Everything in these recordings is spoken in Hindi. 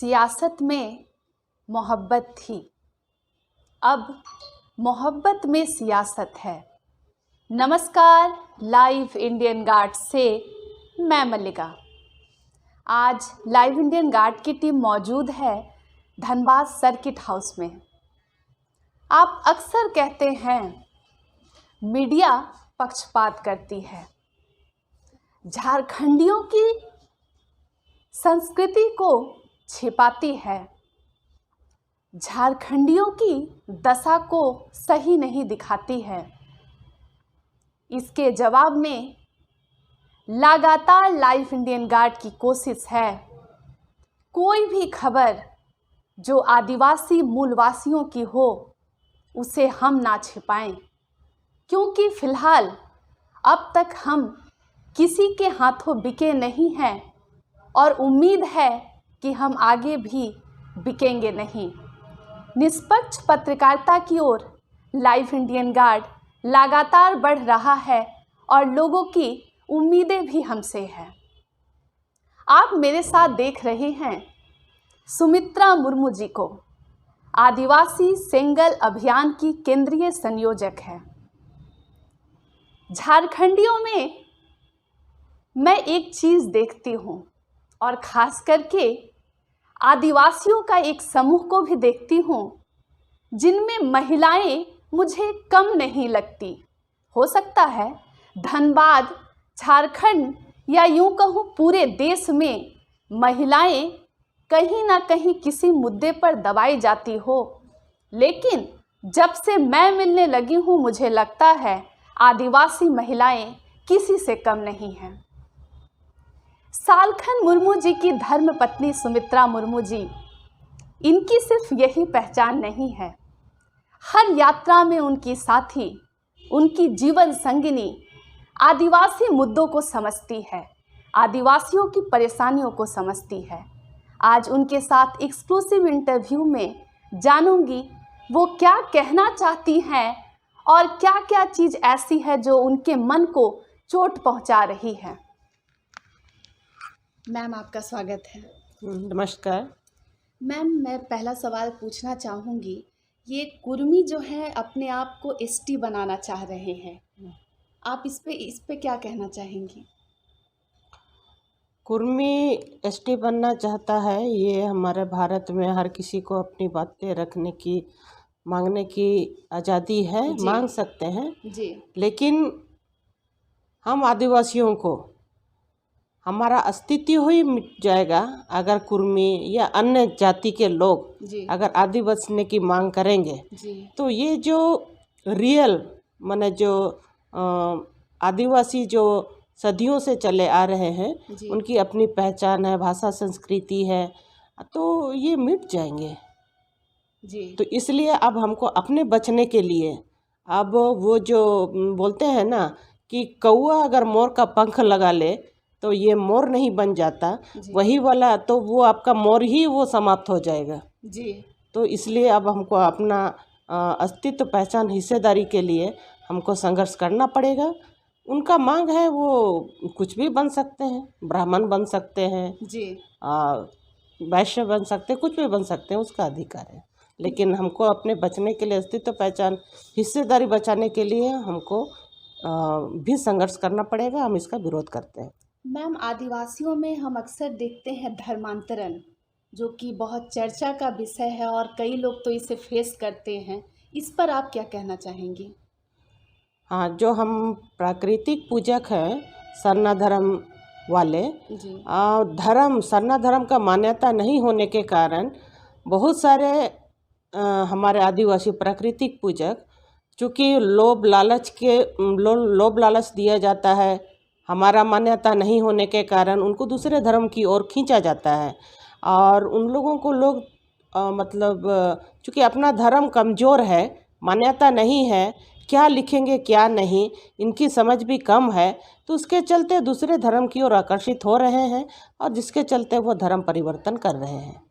सियासत में मोहब्बत थी, अब मोहब्बत में सियासत है। नमस्कार, लाइव इंडियन गार्ड से मैं मल्लिका। आज लाइव इंडियन गार्ड की टीम मौजूद है धनबाद सर्किट हाउस में। आप अक्सर कहते हैं मीडिया पक्षपात करती है, झारखंडियों की संस्कृति को छिपाती है, झारखंडियों की दशा को सही नहीं दिखाती है। इसके जवाब में लगातार लाइव इंडियन गार्ड की कोशिश है कोई भी खबर जो आदिवासी मूलवासियों की हो उसे हम ना छिपाएं, क्योंकि फिलहाल अब तक हम किसी के हाथों बिके नहीं हैं और उम्मीद है कि हम आगे भी बिकेंगे नहीं। निष्पक्ष पत्रकारिता की ओर लाइव इंडियन गार्ड लगातार बढ़ रहा है और लोगों की उम्मीदें भी हमसे हैं। आप मेरे साथ देख रहे हैं सुमित्रा मुर्मू जी को, आदिवासी सेंगल अभियान की केंद्रीय संयोजक है। झारखंडियों में मैं एक चीज़ देखती हूँ और ख़ास करके आदिवासियों का एक समूह को भी देखती हूँ जिनमें महिलाएं मुझे कम नहीं लगती। हो सकता है धनबाद, झारखंड या यूं कहूँ पूरे देश में महिलाएं कहीं ना कहीं किसी मुद्दे पर दबाई जाती हो, लेकिन जब से मैं मिलने लगी हूँ मुझे लगता है आदिवासी महिलाएं किसी से कम नहीं हैं। सालखन मुर्मू जी की धर्मपत्नी सुमित्रा मुर्मू जी, इनकी सिर्फ यही पहचान नहीं है, हर यात्रा में उनकी साथी, उनकी जीवन संगिनी आदिवासी मुद्दों को समझती है, आदिवासियों की परेशानियों को समझती है। आज उनके साथ एक्सक्लूसिव इंटरव्यू में जानूंगी वो क्या कहना चाहती हैं और क्या क्या चीज़ ऐसी है जो उनके मन को चोट पहुंचा रही है। मैम, आपका स्वागत है। नमस्कार मैम, मैं पहला सवाल पूछना चाहूँगी, ये कुर्मी जो है अपने आप को एसटी बनाना चाह रहे हैं, आप इस पे क्या कहना चाहेंगी? कुर्मी एसटी बनना चाहता है, ये हमारे भारत में हर किसी को अपनी बातें रखने की, मांगने की आज़ादी है, मांग सकते हैं जी। लेकिन हम आदिवासियों को हमारा अस्तित्व ही मिट जाएगा अगर कुर्मी या अन्य जाति के लोग अगर आदि बसने की मांग करेंगे तो ये जो रियल माने जो आदिवासी जो सदियों से चले आ रहे हैं उनकी अपनी पहचान है, भाषा, संस्कृति है, तो ये मिट जाएंगे जी। तो इसलिए अब हमको अपने बचने के लिए, अब वो जो बोलते हैं ना कि कौआ अगर मोर का पंख लगा ले तो ये मोर नहीं बन जाता, वही वाला तो वो आपका मोर ही वो समाप्त हो जाएगा जी। तो इसलिए अब हमको अपना अस्तित्व, पहचान, हिस्सेदारी के लिए हमको संघर्ष करना पड़ेगा। उनका मांग है वो कुछ भी बन सकते हैं, ब्राह्मण बन सकते हैं जी, वैश्य बन सकते हैं, कुछ भी बन सकते हैं, उसका अधिकार है। लेकिन हमको अपने बचने के लिए, अस्तित्व, पहचान, हिस्सेदारी बचाने के लिए हमको भी संघर्ष करना पड़ेगा। हम इसका विरोध करते हैं। मैम, आदिवासियों में हम अक्सर देखते हैं धर्मांतरण, जो कि बहुत चर्चा का विषय है और कई लोग तो इसे फेस करते हैं, इस पर आप क्या कहना चाहेंगी? हाँ, जो हम प्राकृतिक पूजक हैं, सरना धर्म वाले, धर्म सरना धर्म का मान्यता नहीं होने के कारण बहुत सारे हमारे आदिवासी प्राकृतिक पूजक, चूँकि लोभ लालच दिया जाता है, हमारा मान्यता नहीं होने के कारण उनको दूसरे धर्म की ओर खींचा जाता है और उन लोगों को लोग मतलब चूँकि अपना धर्म कमज़ोर है, मान्यता नहीं है, क्या लिखेंगे क्या नहीं, इनकी समझ भी कम है, तो उसके चलते दूसरे धर्म की ओर आकर्षित हो रहे हैं और जिसके चलते वो धर्म परिवर्तन कर रहे हैं।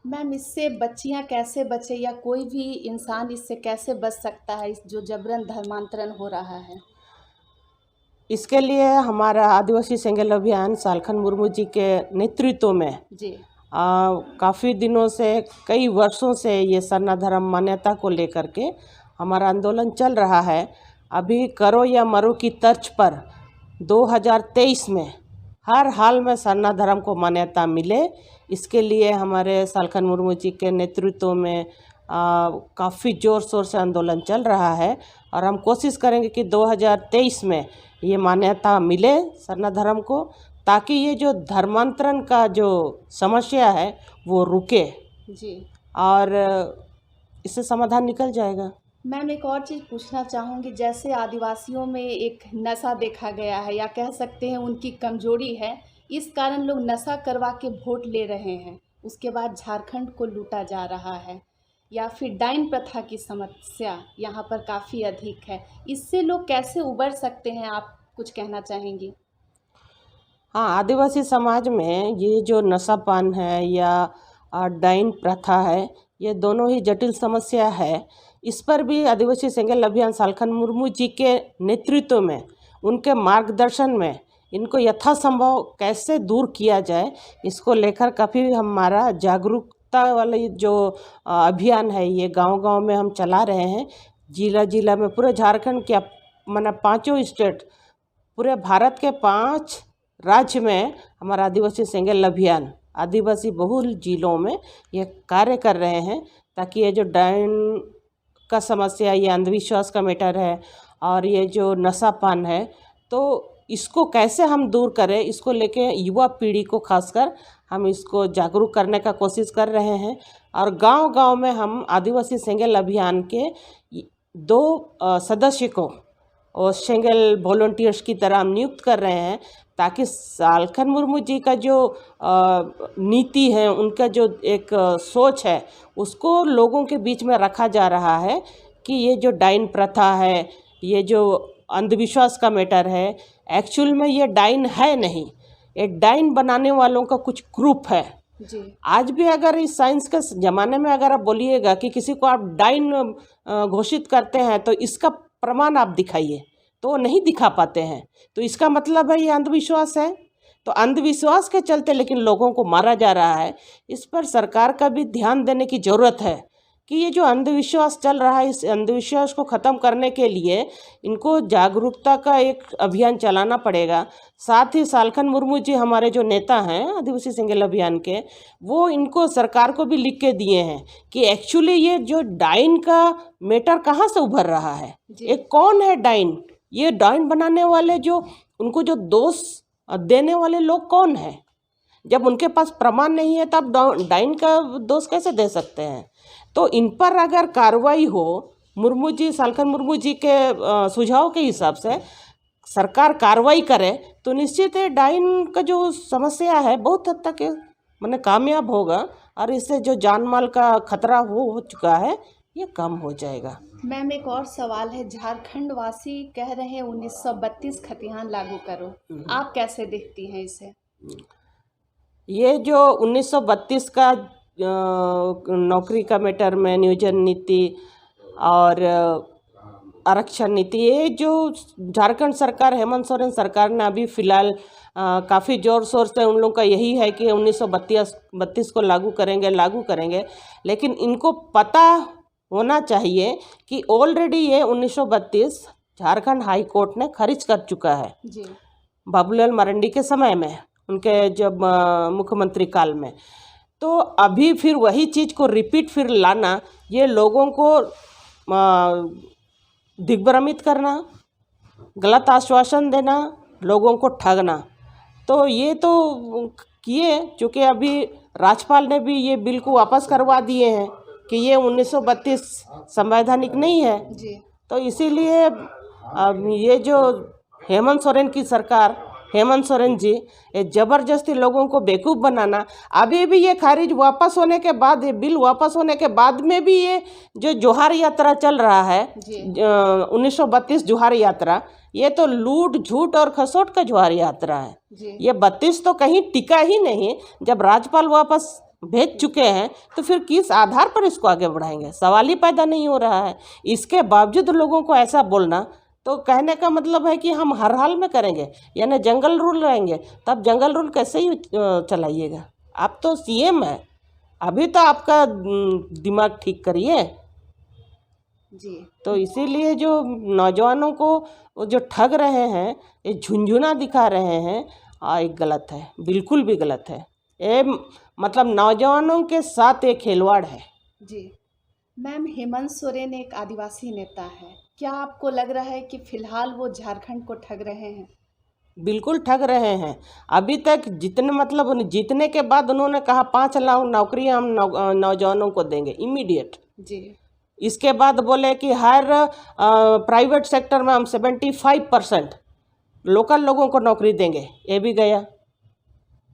मैम, इससे बच्चियां कैसे बचे या कोई भी इंसान इससे कैसे बच सकता है, इस जो जबरन धर्मांतरण हो रहा है? इसके लिए हमारा आदिवासी सेंगल अभियान सालखन मुर्मू जी के नेतृत्व में जी काफ़ी दिनों से, कई वर्षों से ये सरना धर्म मान्यता को लेकर के हमारा आंदोलन चल रहा है। अभी करो या मरो की तर्ज पर 2023 में हर हाल में सरना धर्म को मान्यता मिले, इसके लिए हमारे सालखन मुर्मू जी के नेतृत्व में काफ़ी ज़ोर शोर से आंदोलन चल रहा है और हम कोशिश करेंगे कि 2023 में ये मान्यता मिले सरना धर्म को, ताकि ये जो धर्मांतरण का जो समस्या है वो रुके जी। और इससे समाधान निकल जाएगा। मैम, एक और चीज़ पूछना चाहूँगी, जैसे आदिवासियों में एक नशा देखा गया है, या कह सकते हैं उनकी कमजोरी है, इस कारण लोग नशा करवा के वोट ले रहे हैं, उसके बाद झारखंड को लूटा जा रहा है, या फिर डाइन प्रथा की समस्या यहाँ पर काफ़ी अधिक है, इससे लोग कैसे उबर सकते हैं, आप कुछ कहना चाहेंगी? हाँ, आदिवासी समाज में ये जो नशापान है या डाइन प्रथा है, ये दोनों ही जटिल समस्या है। इस पर भी आदिवासी सेंगेल अभियान सालखन मुर्मू जी के नेतृत्व में, उनके मार्गदर्शन में इनको यथासंभव कैसे दूर किया जाए, इसको लेकर काफ़ी हमारा जागरूकता वाले जो अभियान है ये गांव-गांव में हम चला रहे हैं। जिला में पूरे झारखंड के माने 5 स्टेट, पूरे भारत के 5 राज्य में हमारा आदिवासी सेंगेल अभियान आदिवासी बहुल जिलों में ये कार्य कर रहे हैं, ताकि ये जो डाइन का समस्या, ये अंधविश्वास का मैटर है और ये जो नशापान है, तो इसको कैसे हम दूर करें, इसको लेके युवा पीढ़ी को खासकर हम इसको जागरूक करने का कोशिश कर रहे हैं। और गांव-गांव में हम आदिवासी सेंगेल अभियान के 2 सदस्य को और सेंगेल वॉलंटियर्स की तरह हम नियुक्त कर रहे हैं, ताकि सालखन मुर्मू जी का जो नीति है, उनका जो एक सोच है, उसको लोगों के बीच में रखा जा रहा है कि ये जो डाइन प्रथा है, ये जो अंधविश्वास का मैटर है, एक्चुअल में ये डाइन है नहीं, ये डाइन बनाने वालों का कुछ ग्रुप है जी। आज भी अगर इस साइंस के ज़माने में अगर आप बोलिएगा कि किसी को आप डाइन घोषित करते हैं तो इसका प्रमाण आप दिखाइए, तो वो नहीं दिखा पाते हैं, तो इसका मतलब है ये अंधविश्वास है। तो अंधविश्वास के चलते लेकिन लोगों को मारा जा रहा है। इस पर सरकार का भी ध्यान देने की ज़रूरत है कि ये जो अंधविश्वास चल रहा है, इस अंधविश्वास को ख़त्म करने के लिए इनको जागरूकता का एक अभियान चलाना पड़ेगा। साथ ही सालखन मुर्मू जी हमारे जो नेता हैं आदिवासी सेंगेल अभियान के, वो इनको सरकार को भी लिख के दिए हैं कि एक्चुअली ये जो डाइन का मैटर कहाँ से उभर रहा है, एक कौन है डाइन, ये डाइन बनाने वाले जो उनको जो दोष देने वाले लोग कौन हैं। जब उनके पास प्रमाण नहीं है तब डाइन का दोष कैसे दे सकते हैं। तो इन पर अगर कार्रवाई हो, मुर्मू जी, सालखन मुर्मू जी के सुझाव के हिसाब से सरकार कार्रवाई करे, तो निश्चित है डाइन का जो समस्या है बहुत हद तक माने कामयाब होगा और इससे जो जान माल का खतरा हो चुका है ये कम हो जाएगा। मैम, एक और सवाल है, झारखंड वासी कह रहे हैं 1932 खतिहान लागू करो, आप कैसे देखती हैं इसे? ये जो 1932 का नौकरी का मैटर में नियोजन नीति और आरक्षण नीति, ये जो झारखंड सरकार, हेमंत सोरेन सरकार ने अभी फ़िलहाल काफ़ी ज़ोर शोर से उन लोगों का यही है कि 1932 को लागू करेंगे, लेकिन इनको पता होना चाहिए कि ऑलरेडी ये 1932 झारखंड हाई कोर्ट ने खारिज कर चुका है जी। बाबूलाल मरांडी के समय में, उनके जब मुख्यमंत्री काल में। तो अभी फिर वही चीज़ को रिपीट फिर लाना, ये लोगों को दिग्भ्रमित करना, गलत आश्वासन देना, लोगों को ठगना, तो ये तो किए। चूँकि अभी राज्यपाल ने भी ये बिल को वापस करवा दिए हैं कि ये 1932 संवैधानिक नहीं है जी। तो इसीलिए अब ये जो हेमंत सोरेन की सरकार, हेमंत सोरेन जी, ये ज़बरदस्ती लोगों को बेवकूफ़ बनाना, अभी भी ये खारिज वापस होने के बाद, ये बिल वापस होने के बाद में भी ये जो जोहार यात्रा चल रहा है 1932 जोहार यात्रा, ये तो लूट झूठ और खसोट का जोहार यात्रा है जी। ये 32 तो कहीं टिका ही नहीं। जब राज्यपाल वापस भेज चुके हैं तो फिर किस आधार पर इसको आगे बढ़ाएंगे, सवाल ही पैदा नहीं हो रहा है। इसके बावजूद लोगों को ऐसा बोलना, तो कहने का मतलब है कि हम हर हाल में करेंगे, यानी जंगल रूल रहेंगे, तब जंगल रूल कैसे ही चलाइएगा। आप तो सीएम है, अभी तो आपका दिमाग ठीक करिए। जी। तो इसीलिए जो नौजवानों को वो जो ठग रहे हैं, ये झुंझुना दिखा रहे हैं, ये गलत है, बिल्कुल भी गलत है। ये मतलब नौजवानों के साथ एक खिलवाड़ है। जी मैम, हेमंत सोरेन एक आदिवासी नेता है, क्या आपको लग रहा है कि फिलहाल वो झारखंड को ठग रहे हैं? बिल्कुल ठग रहे हैं। अभी तक जितने मतलब जीतने के बाद उन्होंने कहा 5 लाख नौकरियां हम नौजवानों को देंगे इमीडिएट। जी। इसके बाद बोले कि हर प्राइवेट सेक्टर में हम 75% लोकल लोगों को नौकरी देंगे, ये भी गया।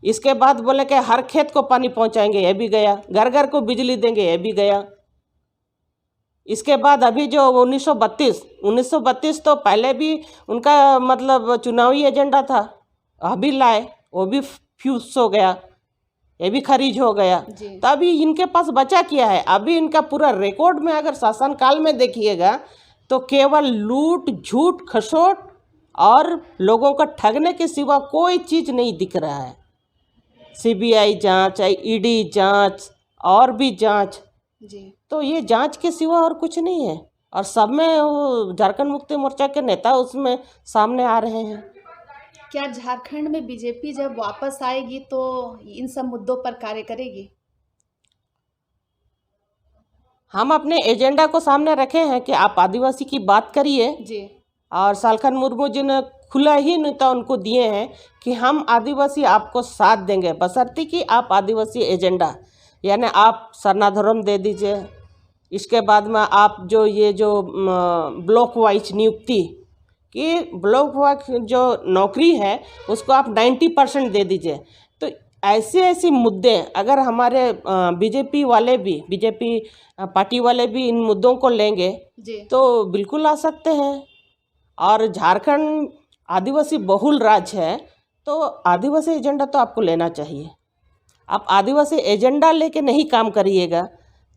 इसके बाद बोले कि हर खेत को पानी पहुंचाएंगे, ये भी गया। घर घर को बिजली देंगे, ये भी गया। इसके बाद अभी जो 1932 तो पहले भी उनका मतलब चुनावी एजेंडा था, अभी लाए, वो भी फ्यूज हो गया, ये भी खारिज हो गया। तो अभी इनके पास बचा क्या है? अभी इनका पूरा रिकॉर्ड में अगर शासनकाल में देखिएगा तो केवल लूट, झूठ, खसोट और लोगों को ठगने के सिवा कोई चीज़ नहीं दिख रहा है। सीबीआई जांच, ईडी जांच और भी जांच, जी। तो ये जांच के सिवा और कुछ नहीं है। और सब में वो झारखंड मुक्ति मोर्चा के नेता उसमें सामने आ रहे हैं। क्या झारखंड में बीजेपी जब वापस आएगी तो इन सब मुद्दों पर कार्य करेगी? हम अपने एजेंडा को सामने रखे हैं कि आप आदिवासी की बात करिए जी। और सालखन मुर्मू जी ने खुला ही नेता उनको दिए हैं कि हम आदिवासी आपको साथ देंगे, बशर्ते कि आप आदिवासी एजेंडा यानी आप सरनाधर्म दे दीजिए। इसके बाद में आप जो ब्लॉक वाइज नियुक्ति कि ब्लॉक वाइज जो नौकरी है उसको आप 90% दे दीजिए। तो ऐसे मुद्दे अगर हमारे बीजेपी पार्टी वाले भी इन मुद्दों को लेंगे तो बिल्कुल आ सकते हैं। और झारखंड आदिवासी बहुल राज्य है, तो आदिवासी एजेंडा तो आपको लेना चाहिए। आप आदिवासी एजेंडा लेके नहीं काम करिएगा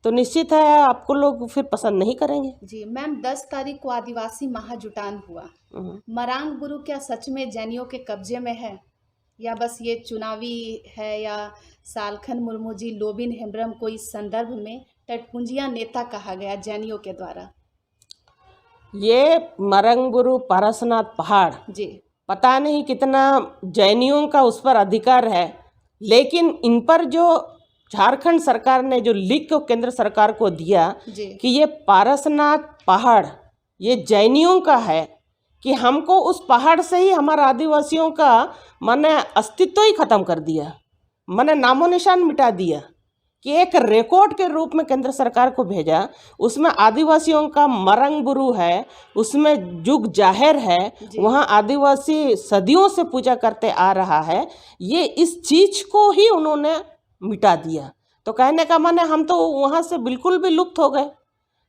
तो निश्चित है आपको लोग फिर पसंद नहीं करेंगे। जी मैम, 10 तारीख को आदिवासी महाजुटान हुआ। मरांग गुरु क्या सच में जैनियों के कब्जे में है, या बस ये चुनावी है, या सालखन मुर्मू जी लोबिन हेम्ब्रम को इस संदर्भ में टटपुंजिया नेता कहा गया जैनियों के द्वारा? ये मरंग गुरु पारसनाथ पहाड़ जी। पता नहीं कितना जैनियों का उस पर अधिकार है, लेकिन इन पर जो झारखंड सरकार ने जो लिख को केंद्र सरकार को दिया कि ये पारसनाथ पहाड़ ये जैनियों का है, कि हमको उस पहाड़ से ही हमारा आदिवासियों का माने अस्तित्व ही खत्म कर दिया, माने नामो निशान मिटा दिया। कि एक रिकॉर्ड के रूप में केंद्र सरकार को भेजा, उसमें आदिवासियों का मरंग गुरु है, उसमें जुग जाहिर है, वहाँ आदिवासी सदियों से पूजा करते आ रहा है। ये इस चीज को ही उन्होंने मिटा दिया। तो कहने का माने हम तो वहाँ से बिल्कुल भी लुप्त हो गए।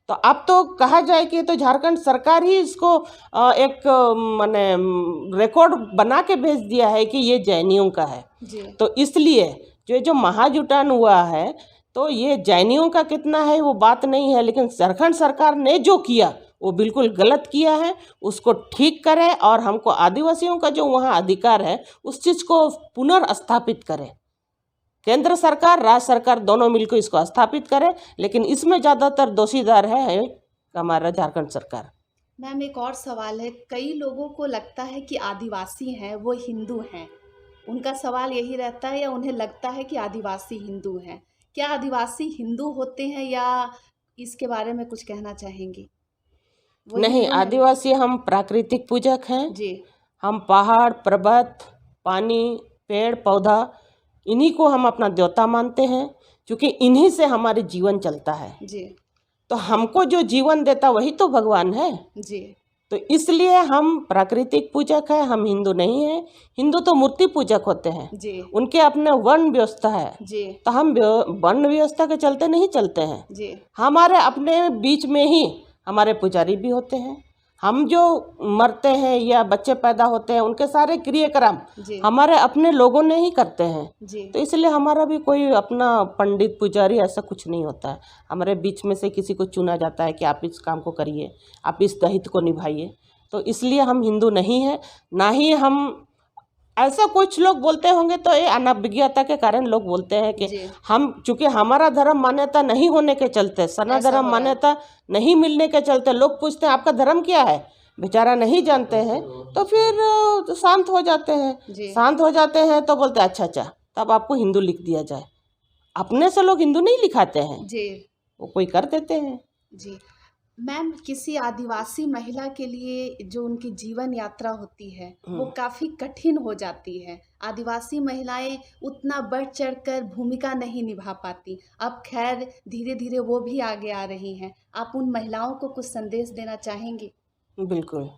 तो अब तो कहा जाए कि तो झारखंड सरकार ही इसको एक माने रिकॉर्ड बना के भेज दिया है कि ये जैनियों का है। तो इसलिए जो महाजुटान हुआ है तो ये जैनियों का कितना है वो बात नहीं है, लेकिन झारखंड सरकार ने जो किया वो बिल्कुल गलत किया है। उसको ठीक करे और हमको आदिवासियों का जो वहाँ अधिकार है उस चीज़ को पुनर्स्थापित करे। केंद्र सरकार, राज्य सरकार दोनों मिलकर इसको स्थापित करें, लेकिन इसमें ज़्यादातर दोषीदार है हमारा झारखंड सरकार। मैम, एक और सवाल है, कई लोगों को लगता है कि आदिवासी हैं वो हिंदू हैं, उनका सवाल यही रहता है, या उन्हें लगता है कि आदिवासी हिंदू हैं। क्या आदिवासी हिंदू होते हैं, या इसके बारे में कुछ कहना चाहेंगी? नहीं, आदिवासी हम प्राकृतिक पूजक हैं जी। हम पहाड़, पर्वत, पानी, पेड़ पौधा इन्हीं को हम अपना देवता मानते हैं, क्योंकि इन्हीं से हमारे जीवन चलता है जी। तो हमको जो जीवन देता वही तो भगवान है जी। तो इसलिए हम प्राकृतिक पूजक है, हम हिंदू नहीं हैं। हिंदू तो मूर्ति पूजक होते हैं जी। उनके अपने वर्ण व्यवस्था है जी। तो हम वर्ण व्यवस्था के चलते नहीं चलते हैं जी। हमारे अपने बीच में ही हमारे पुजारी भी होते हैं। हम जो मरते हैं या बच्चे पैदा होते हैं उनके सारे क्रियाक्रम हमारे अपने लोगों ने ही करते हैं जी। तो इसलिए हमारा भी कोई अपना पंडित पुजारी ऐसा कुछ नहीं होता है। हमारे बीच में से किसी को चुना जाता है कि आप इस काम को करिए, आप इस दायित्व को निभाइए। तो इसलिए हम हिंदू नहीं हैं, ना ही हम ऐसा कुछ लोग बोलते होंगे तो ये अनभिज्ञता के कारण लोग बोलते हैं कि जी। हम, चूंकि हमारा धर्म मान्यता नहीं होने के चलते, सना ऐसा धर्म हो रहा है। मान्यता नहीं मिलने के चलते लोग पूछते हैं आपका धर्म क्या है, बेचारा नहीं जानते हैं, तो फिर शांत हो जाते हैं। जी। शांत हो जाते हैं तो बोलते हैं अच्छा तब आपको हिंदू लिख दिया जाए। अपने से लोग हिंदू नहीं लिखाते हैं, जी वो कोई कर देते हैं। जी। मैम, किसी आदिवासी महिला के लिए जो उनकी जीवन यात्रा होती है वो काफ़ी कठिन हो जाती है। आदिवासी महिलाएं उतना बढ़ चढ़कर भूमिका नहीं निभा पाती। अब खैर धीरे धीरे वो भी आगे आ रही हैं। आप उन महिलाओं को कुछ संदेश देना चाहेंगे? बिल्कुल।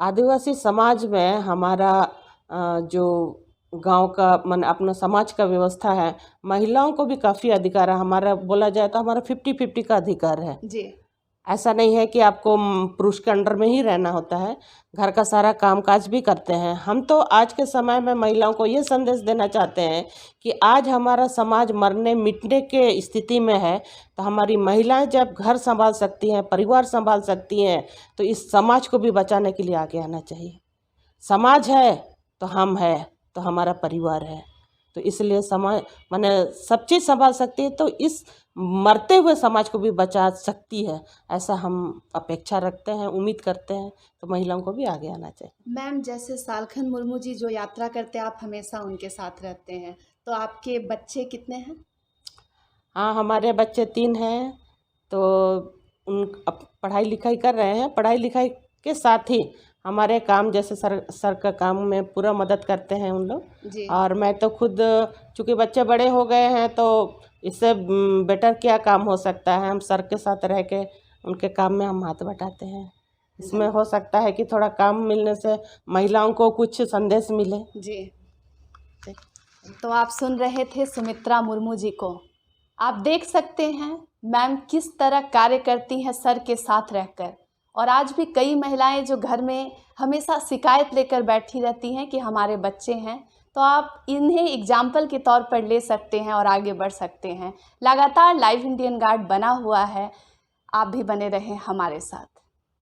आदिवासी समाज में हमारा जो गांव का मन अपना समाज का व्यवस्था है, महिलाओं को भी काफ़ी अधिकार है। हमारा बोला जाए तो हमारा 50-50 का अधिकार है। जी। ऐसा नहीं है कि आपको पुरुष के अंडर में ही रहना होता है, घर का सारा कामकाज भी करते हैं हम। तो आज के समय में महिलाओं को ये संदेश देना चाहते हैं कि आज हमारा समाज मरने मिटने के स्थिति में है, तो हमारी महिलाएं जब घर संभाल सकती हैं, परिवार संभाल सकती हैं, तो इस समाज को भी बचाने के लिए आगे आना चाहिए। समाज है तो हम है, तो हमारा परिवार है, तो इसलिए समाज माने सब चीज़ संभाल सकती है, तो इस मरते हुए समाज को भी बचा सकती है, ऐसा हम अपेक्षा रखते हैं, उम्मीद करते हैं। तो महिलाओं को भी आगे आना चाहिए। मैम, जैसे सालखन मुर्मू जी जो यात्रा करते हैं, आप हमेशा उनके साथ रहते हैं, तो आपके बच्चे कितने हैं? हाँ, हमारे बच्चे 3 हैं, तो उन अब पढ़ाई लिखाई कर रहे हैं। पढ़ाई लिखाई के साथ ही हमारे काम, जैसे सर का काम में पूरा मदद करते हैं उन लोग। जी। और मैं तो खुद, चूँकि बच्चे बड़े हो गए हैं, तो इससे बेटर क्या काम हो सकता है। हम सर के साथ रह के उनके काम में हम हाथ बटाते हैं। इसमें हो सकता है कि थोड़ा काम मिलने से महिलाओं को कुछ संदेश मिले। जी। तो आप सुन रहे थे सुमित्रा मुर्मू जी को। आप देख सकते हैं मैम किस तरह कार्य करती हैं सर के साथ रहकर। और आज भी कई महिलाएं जो घर में हमेशा शिकायत लेकर बैठी रहती हैं कि हमारे बच्चे हैं, तो आप इन्हें एग्जाम्पल के तौर पर ले सकते हैं और आगे बढ़ सकते हैं। लगातार लाइव इंडियन गार्ड बना हुआ है, आप भी बने रहें हमारे साथ।